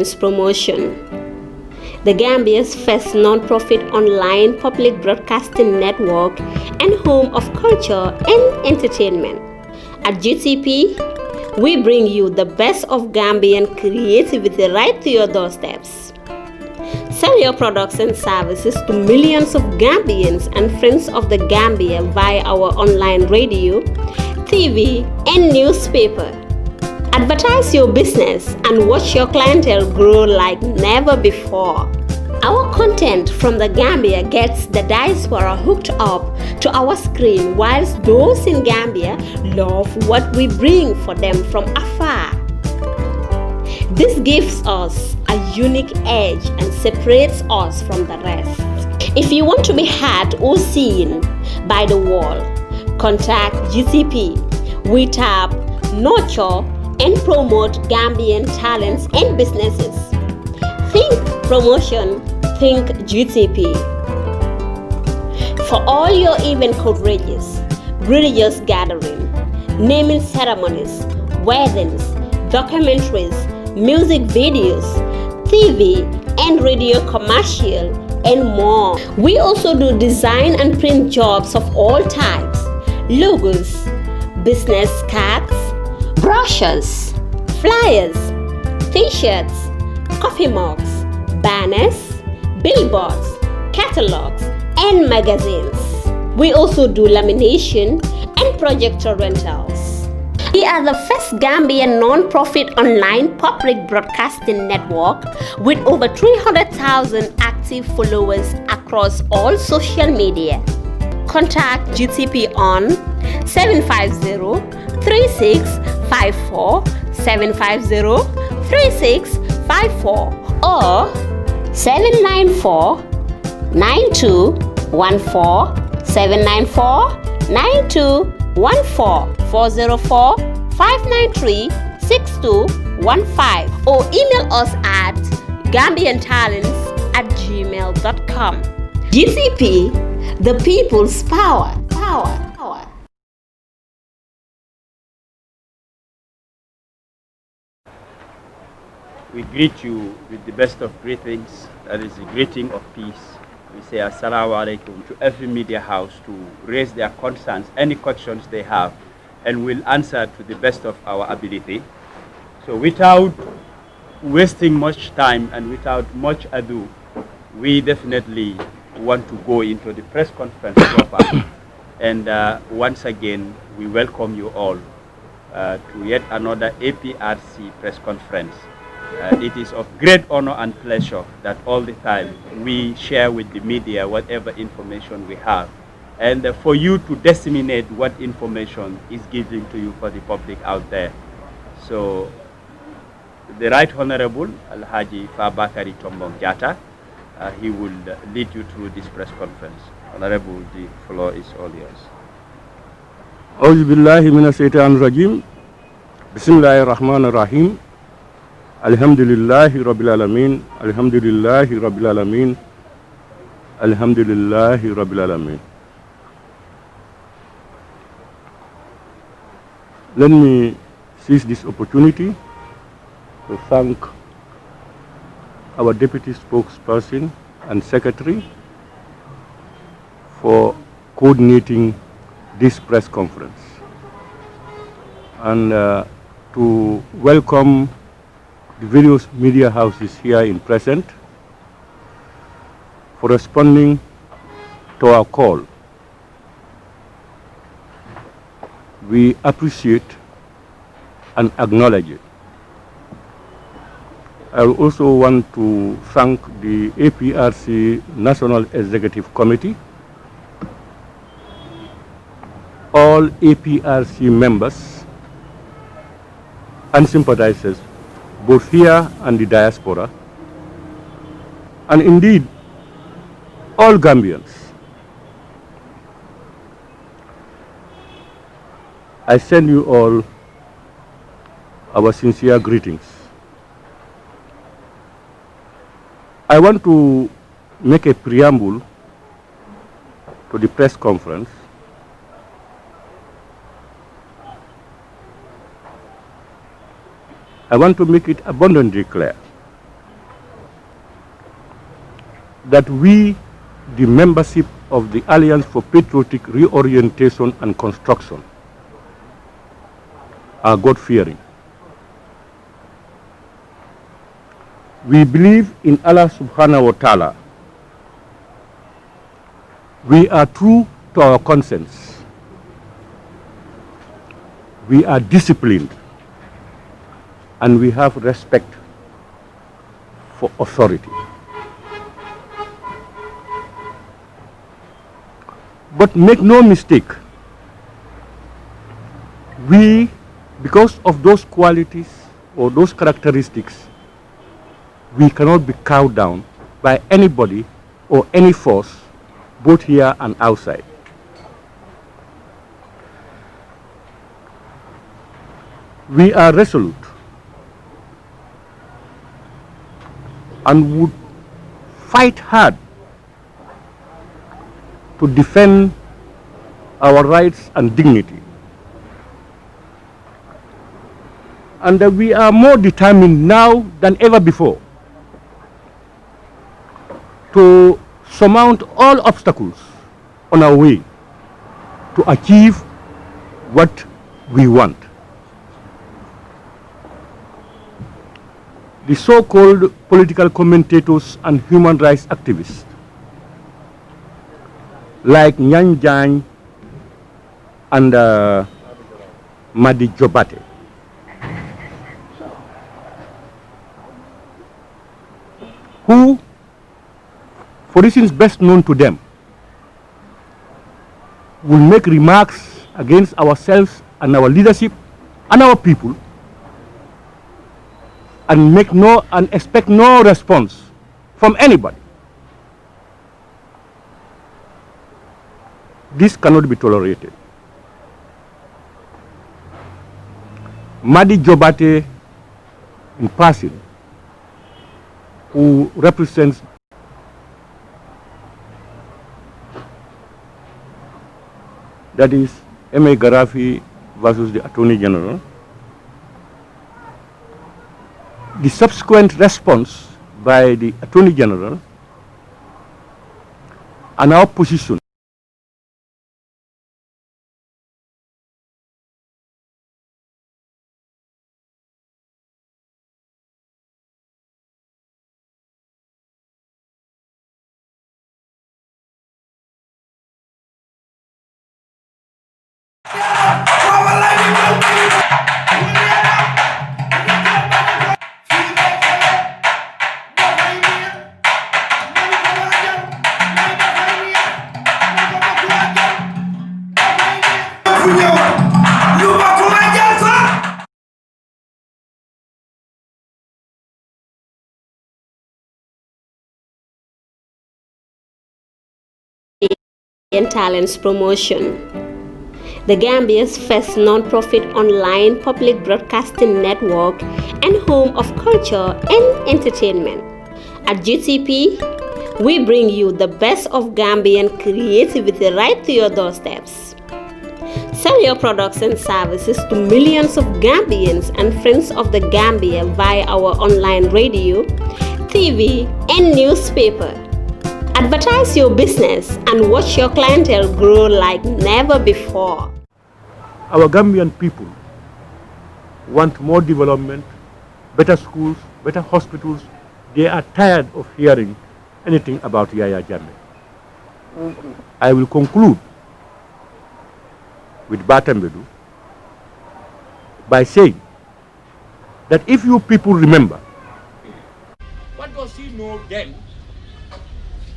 Promotion, the Gambia's first non-profit online public broadcasting network and home of culture and entertainment. At GTP, we bring you the best of Gambian creativity right to your doorsteps. Sell your products and services to millions of Gambians and friends of the Gambia via our online radio, TV, and newspaper. Advertise your business and watch your clientele grow like never before. Our content from the Gambia gets the diaspora hooked up to our screen, whilst those in Gambia love what we bring for them from afar. This gives us a unique edge and separates us from the rest. If you want to be heard or seen by the world, contact GTP. We tap, nurture, and promote Gambian talents and businesses. Think promotion, think GTP. For all your event coverages, religious gatherings, naming ceremonies, weddings, documentaries, music videos, TV and radio commercial, and more. We also do design and print jobs of all types, logos, business cards, brochures, flyers, t-shirts, coffee mugs, banners, billboards, catalogs, and magazines. We also do lamination and projector rentals. We are the first Gambian non-profit online public broadcasting network with over 300,000 active followers across all social media. Contact GTP on 750-3654, 750-3654 or 794-9214, 794-9214, 404-593-6215 or email us at gambiantalents@gmail.com. GTP, the people's power. We greet you with the best of greetings, that is the greeting of peace. We say Assalamu alaikum to every media house to raise their concerns, any questions they have, and we'll answer to the best of our ability. So without wasting much time and without much ado, we definitely want to go into the press conference proper. And once again, we welcome you all to yet another APRC press conference. It is of great honor and pleasure that all the time we share with the media whatever information we have, and for you to disseminate what information is given to you for the public out there. So the Right Honorable Alhaji Fabakary Pt2, he will lead you through this press conference. Honorable, the floor is all yours. A'udhu billahi minash shaitanir rajim. Bismillahir rahmanir rahim. Alhamdulillahi rabbil alamin. Alhamdulillahi rabbil alamin. Alhamdulillahi rabbil alamin. Let me seize this opportunity to thank our deputy spokesperson and secretary for coordinating this press conference, and to welcome the various media houses here in present for responding to our call. We appreciate and acknowledge it. I also want to thank the APRC National Executive Committee, all APRC members and sympathizers, both here and the diaspora, and indeed all Gambians. I send you all our sincere greetings. I want to make a preamble to the press conference. I want to make it abundantly clear that we, the membership of the Alliance for Patriotic Reorientation and Construction, are God-fearing. We believe in Allah subhanahu wa ta'ala. We are true to our conscience. We are disciplined, and we have respect for authority. But make no mistake, we, because of those qualities or those characteristics, we cannot be cowed down by anybody or any force, both here and outside. We are resolute and would fight hard to defend our rights and dignity. And we are more determined now than ever before to surmount all obstacles on our way to achieve what we want. The so-called political commentators and human rights activists like Nyan Jany and Madi Jobate who, for reasons best known to them, will make remarks against ourselves and our leadership and our people and expect no response from anybody. This cannot be tolerated. Madi Jobate, in person, who represents that is M.A. Gaddafi versus the Attorney General. The subsequent response by the Attorney General and our position and talents promotion. The Gambia's first non-profit online public broadcasting network and home of culture and entertainment. At GTP, we bring you the best of Gambian creativity right to your doorsteps. Sell your products and services to millions of Gambians and friends of the Gambia via our online radio, TV, and newspaper. Advertise your business and watch your clientele grow like never before. Our Gambian people want more development, better schools, better hospitals. They are tired of hearing anything about Yaya Jammeh. I will conclude with Batambedu by saying that if you people remember, what does he know then,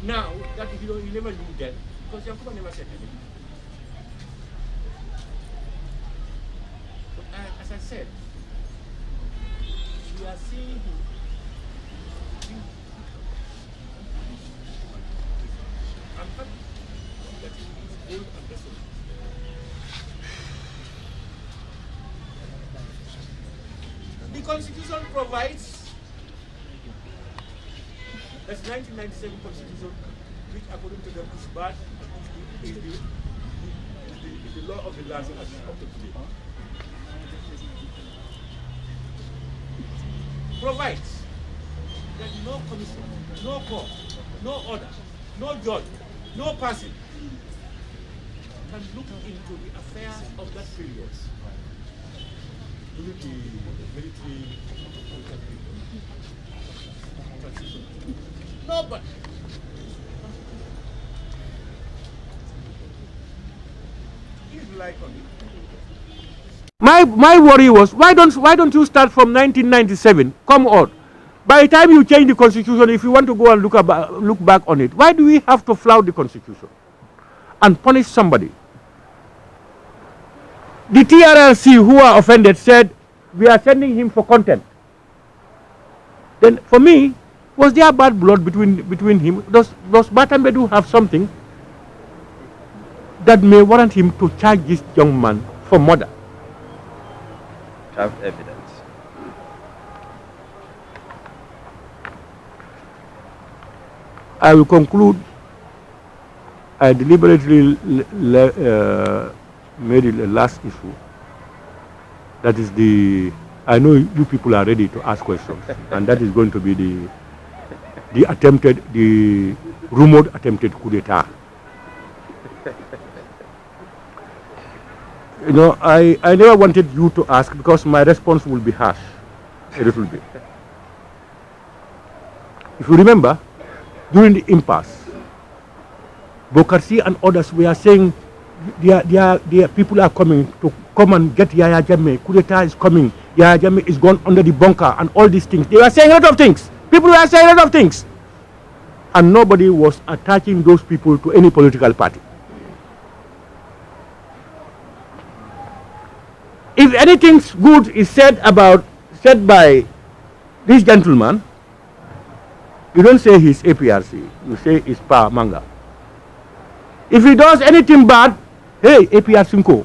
now that he never knew then, because Yakuba never said anything. But as I said, we are seeing him. I'm happy that he is bold and resolute. The Constitution provides, that's 1997 Constitution, which according to them is bad, is the law of the land as up to today. Provides that no commission, no court, no order, no judge, no person can look into the affairs of that period. During the military transition. Nobody. If you like on it. My worry was, why don't you start from 1997? Come on. By the time you change the constitution, if you want to go and look back on it, why do we have to flout the constitution and punish somebody? The TRLC who are offended said, we are sending him for contempt. Then for me, was there bad blood between him? Does Batambedu have something that may warrant him to charge this young man for murder? Have evidence. I will conclude. I deliberately made it the last issue. That is I know you people are ready to ask questions, and that is going to be the rumored attempted coup d'etat. You know, I never wanted you to ask because my response will be harsh, a little bit. If you remember, during the impasse, Bokarsi and others were saying their people are coming to come and get Yaya Jammeh. Coup d'etat is coming. Yaya Jammeh is gone under the bunker and all these things. They were saying a lot of things. People were saying a lot of things. And nobody was attaching those people to any political party. If anything good is said by this gentleman, you don't say he's APRC, you say he's Pa Manga. If he does anything bad, hey, APRC Nko.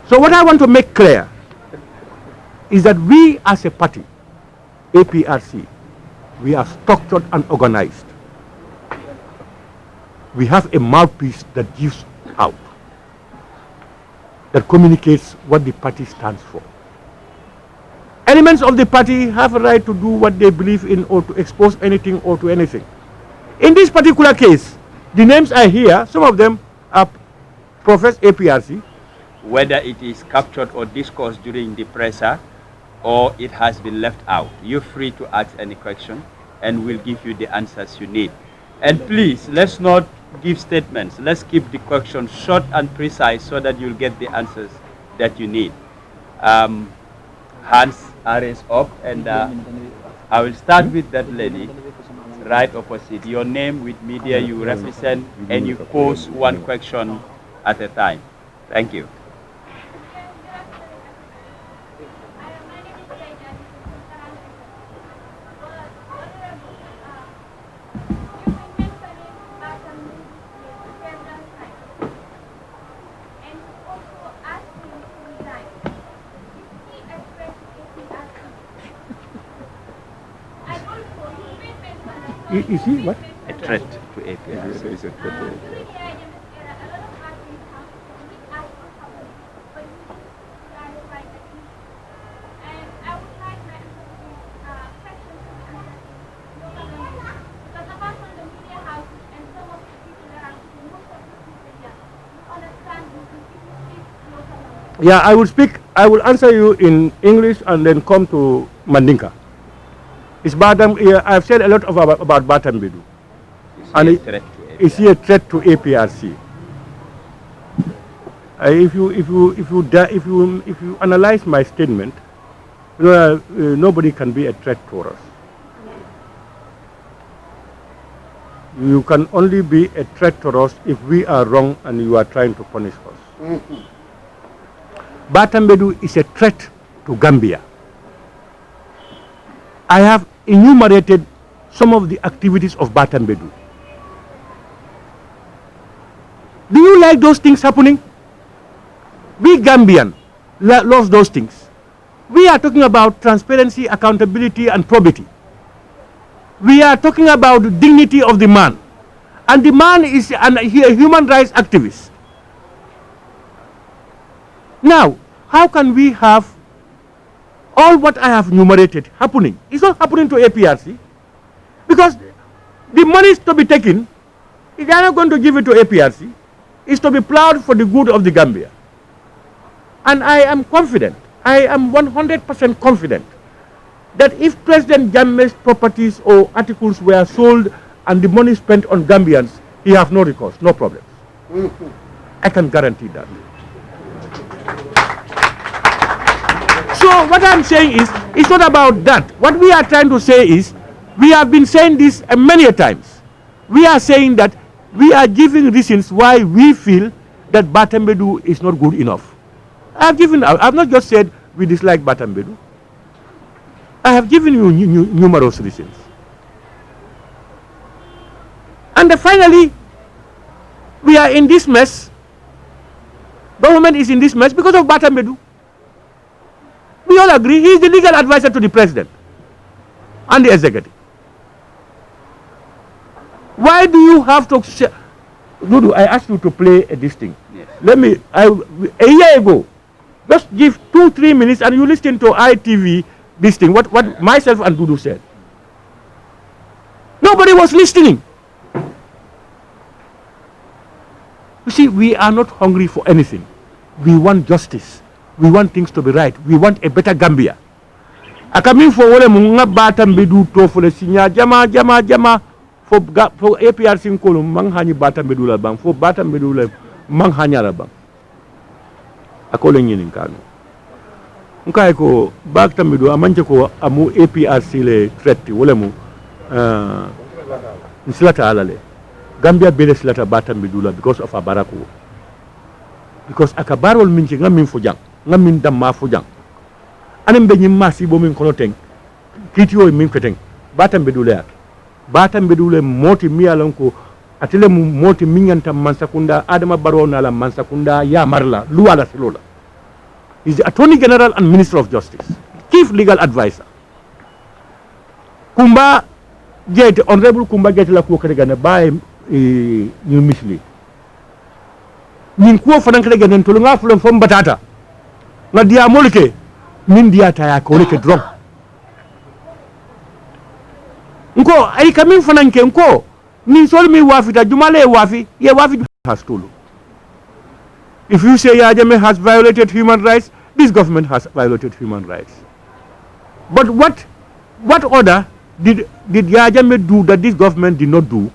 So what I want to make clear is that we as a party, APRC, we are structured and organized. We have a mouthpiece that gives out, that communicates what the party stands for. Elements of the party have a right to do what they believe in or to expose anything or to anything. In this particular case, the names I hear, some of them are Professor APRC. Whether it is captured or discussed during the presser or it has been left out, you're free to ask any question and we'll give you the answers you need. And please, let's not give statements. Let's keep the questions short and precise so that you'll get the answers that you need. Hands are raised up, and I will start with that lady right opposite. Your name with media you represent, and you pose one question at a time. Thank you. Is he what? A threat to APRC. Is a threat to APRC. Yeah, I will answer you in English and then come to Mandinka. It's Batam, I've said a lot about Batam Bedu. And is he a threat to APRC? If you analyze my statement, nobody can be a threat to us. You can only be a threat to us if we are wrong and you are trying to punish us. Batam Bedu is a threat to Gambia. I have enumerated some of the activities of Batam Bedu. Do you like those things happening? We Gambian love those things. We are talking about transparency, accountability, and probity. We are talking about the dignity of the man. And the man is a human rights activist. Now, how can we have all what I have enumerated happening. It's not happening to APRC because the money is to be taken. If they are not going to give it to APRC, it's to be plowed for the good of the Gambia. And I am confident, I am 100% confident that if President Jammeh's properties or articles were sold and the money spent on Gambians, he have no recourse, no problems. I can guarantee that. So what I'm saying is, it's not about that. What we are trying to say is, we have been saying this many a times. We are saying that we are giving reasons why we feel that Batambedu is not good enough. I've not just said we dislike Batambedu. I have given you numerous reasons. And finally, we are in this mess. Government is in this mess because of Batambedu. We all agree he is the legal advisor to the president and the executive. Why do you have to say, Dudu, I asked you to play this thing. Yes. A year ago, just give 2-3 minutes and you listen to ITV this thing, what myself and Dudu said. Nobody was listening. You see, we are not hungry for anything. We want justice. We want things to be right. We want a better Gambia. Akamin for wole munga Batambedu to for the sinya jama for APRC kolum manghani Batambedu la bang for Batambedu la manghanya la bang. Akole nyini kanu. Nkai ko Batambedu amanje ko amu APRC le tretti wole mu nsilata alale. Gambia bele silata Batambedu la because of Barrow. Because akabarol minchi ngamin fojang. Ngamin damma fojang anem be nyim masi bo min kono teng kitiyo min ko teng Batambedu le moti miyalon ko atele mu moti minyanta mansakunda Adama Barrow na la mansakunda ya marla luwala silola. He's the Attorney General and Minister of Justice, Chief Legal Advisor. Kumba Gate, Honorable Kumba Gate la ko kregana bay ñu misli ñin ko fanan kregana to nga fulon fom batata nga dia molike min dia ta ko leke drong nko ay kamin fananke nko ni sol mi wafita jumale wafi ye wafi has tulu. If you say Yaya Jammeh has violated human rights, this government has violated human rights. But what order did Yaya Jammeh do that this government did not do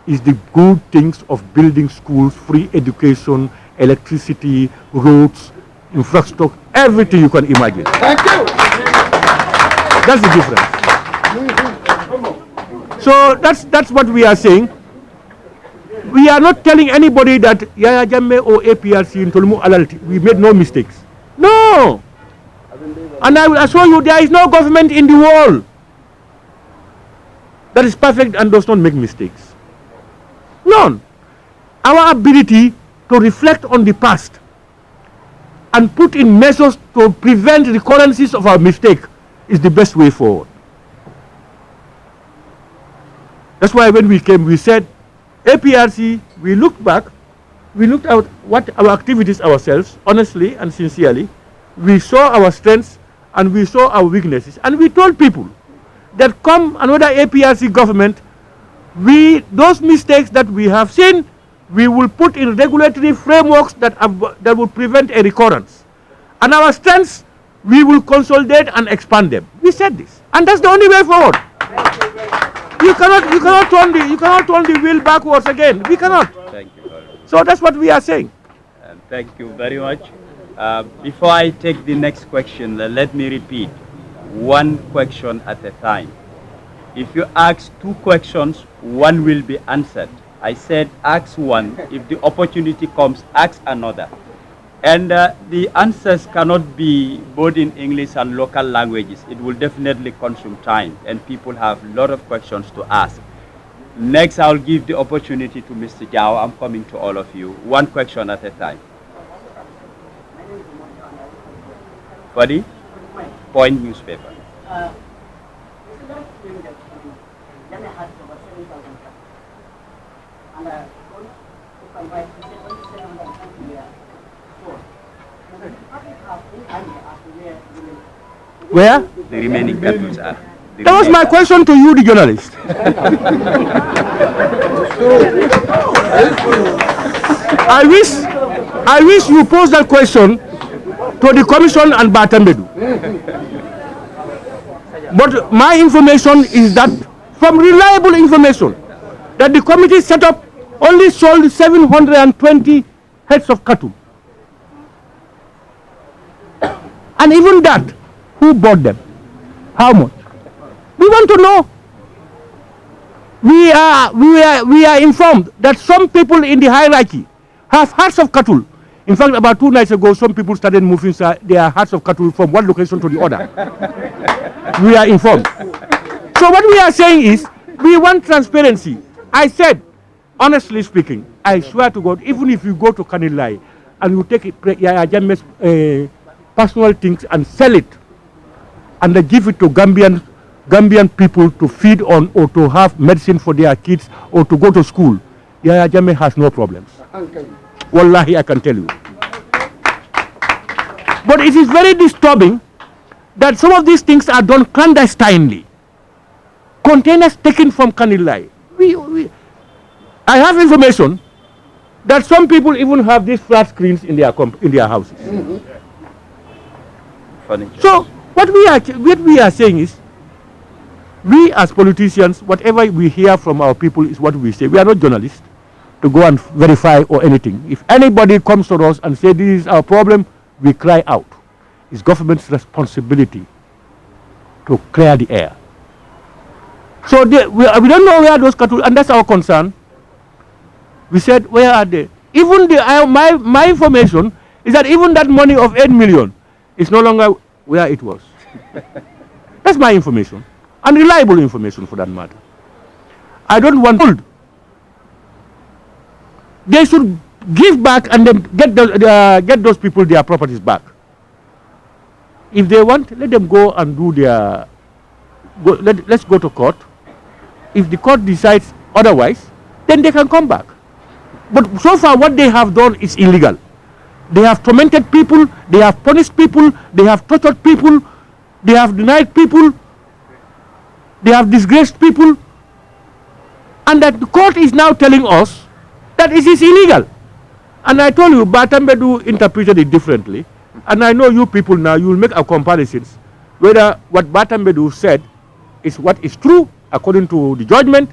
is the good things of building schools, free education, electricity, roads, infrastructure, everything you can imagine. Thank you. That's the difference. So that's what we are saying. We are not telling anybody that Yaya Jammeh or APRC in Tolumu Alalti, we made no mistakes. No. And I will assure you there is no government in the world that is perfect and does not make mistakes. None. Our ability to reflect on the past and put in measures to prevent recurrences of our mistake is the best way forward. That's why when we came, we said, APRC, we looked back, we looked at what our activities ourselves, honestly and sincerely. We saw our strengths and we saw our weaknesses. And we told people that come another APRC government, those mistakes that we have seen, we will put in regulatory frameworks that will prevent a recurrence. And our strengths, we will consolidate and expand them. We said this. And that's the only way forward. You cannot turn the wheel backwards again. We cannot. Thank you very much. So that's what we are saying. Thank you very much. Before I take the next question, let me repeat one question at a time. If you ask 2 questions, 1 will be answered. I said ask 1. If the opportunity comes, ask another. And the answers cannot be both in English and local languages. It will definitely consume time, and people have a lot of questions to ask. Next, I'll give the opportunity to Mr. Jao. I'm coming to all of you. 1 question at a time. For the Point newspaper. Where? The remaining cattle are. That was my question to you, the journalist. I wish you pose that question to the commission and Batambedu. But my information is that, from reliable information, that the committee set up only sold 720 heads of cattle. And even that, who bought them? How much? We want to know. We are informed that some people in the hierarchy have herds of cattle. In fact, about 2 nights ago, some people started moving their herds of cattle from one location to the other. We are informed. So what we are saying is, we want transparency. I said, honestly speaking, I swear to God, even if you go to Kanilai and you take Yaya Jammeh's personal things and sell it, and they give it to Gambian people to feed on, or to have medicine for their kids, or to go to school, Yaya Jammeh has no problems. Wallahi, I can tell you. But it is very disturbing that some of these things are done clandestinely. Containers taken from Kanilai. I have information that some people even have these flat screens in their houses. So what we are saying is, we as politicians, whatever we hear from our people is what we say. We are not journalists to go and verify or anything. If anybody comes to us and says this is our problem, we cry out. It's government's responsibility to clear the air. So we don't know where those cattle, and that's our concern. We said, where are they? Even my information is that even that money of 8 million is no longer where it was. That's my information, and reliable information for that matter. I don't want gold. They should give back and then get those people their properties back. If they want, let them go and do their. Let's go to court. If the court decides otherwise, then they can come back. But so far, what they have done is illegal. They have tormented people, they have punished people, they have tortured people, they have denied people, they have disgraced people, and that the court is now telling us that it is illegal. And I told you, Batambedu interpreted it differently, and I know you people now, you will make our comparisons, whether what Batambedu said is what is true according to the judgment.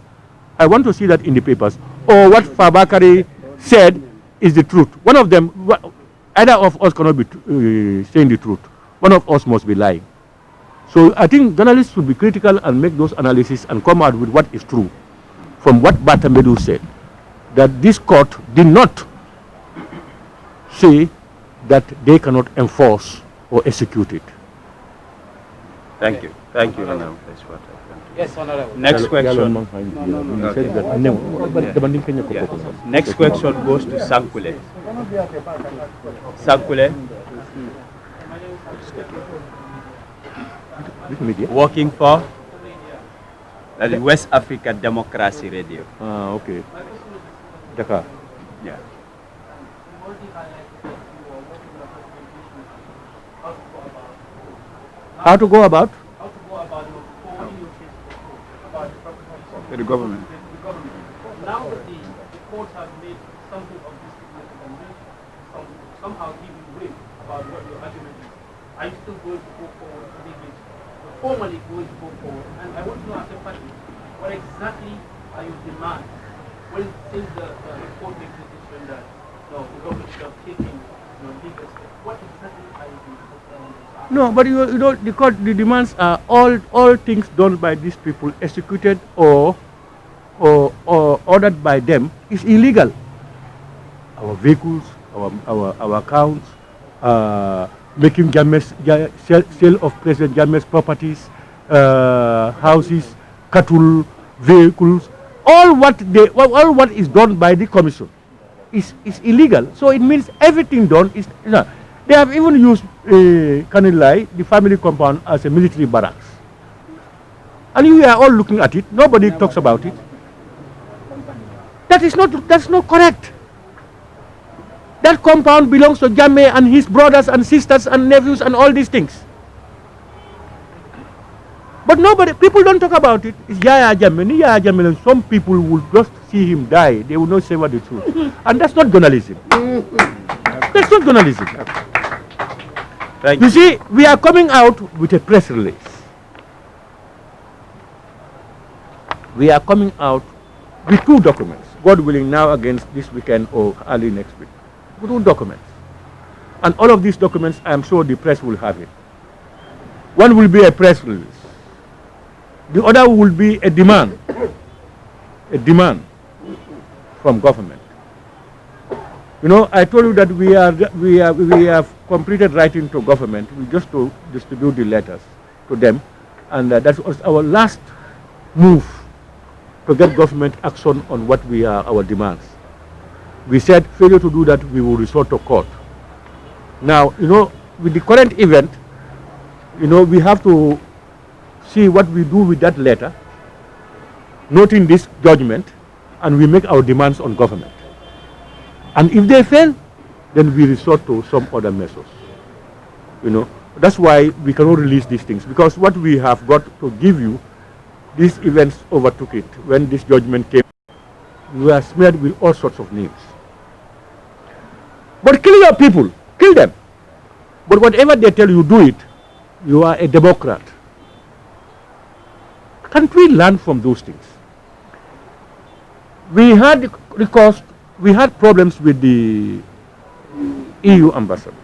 I want to see that in the papers, or what Fabakary said is the truth. One of them, either of us cannot be saying the truth. One of us must be lying. So I think journalists should be critical and make those analyses and come out with what is true from what Batambedu said, that this court did not say that they cannot enforce or execute it. Thank you. Thank you, Honorable. Yes, Honorable. Next question. Next question goes to Sankule. Sankule, working for the West Africa Democracy Radio. Okay. Dakar. Yeah. How to go about? To the government. Now that the courts have made something of this somehow give you way about what your argument is, are you still going to go forward to make it formally going to go forward? And I want to know, as a party, what exactly are your demands? Since the report makes the decision that the government should have taken legal steps, what exactly are you doing? No, but you know, the demands are all things done by these people, executed or ordered by them, is illegal. Our vehicles, our accounts, making sale of President Jammeh's properties, houses, cattle, vehicles, all what is done by the commission is illegal. So it means everything done is. They have even used Kanilai, the family compound, as a military barracks. And we are all looking at it. Nobody talks about it. That's not correct. That compound belongs to Jammeh and his brothers and sisters and nephews and all these things. But people don't talk about it. It's Yaya Jammeh. Yaya Jammeh, and some people will just see him die. They will not say what the truth. And that's not journalism. That's not journalism. You see, we are coming out with a press release. We are coming out with 2 documents. God willing, now against this weekend or early next week. 2 documents. And all of these documents, I am sure the press will have it. One will be a press release. The other will be a demand from government. You know, I told you that we have completed writing to government. We just to distribute the letters to them, and that was our last move to get government action on what our demands. We said failure to do that, we will resort to court. Now, you know, with the current event, you know, we have to see what we do with that letter, noting this judgment, and we make our demands on government. And if they fail, then we resort to some other measures. You know, that's why we cannot release these things, because what we have got to give you, these events overtook it. When this judgment came, we were smeared with all sorts of names. But kill your people, kill them. But whatever they tell you, do it. You are a Democrat. Can't we learn from those things? We had problems with the EU ambassador.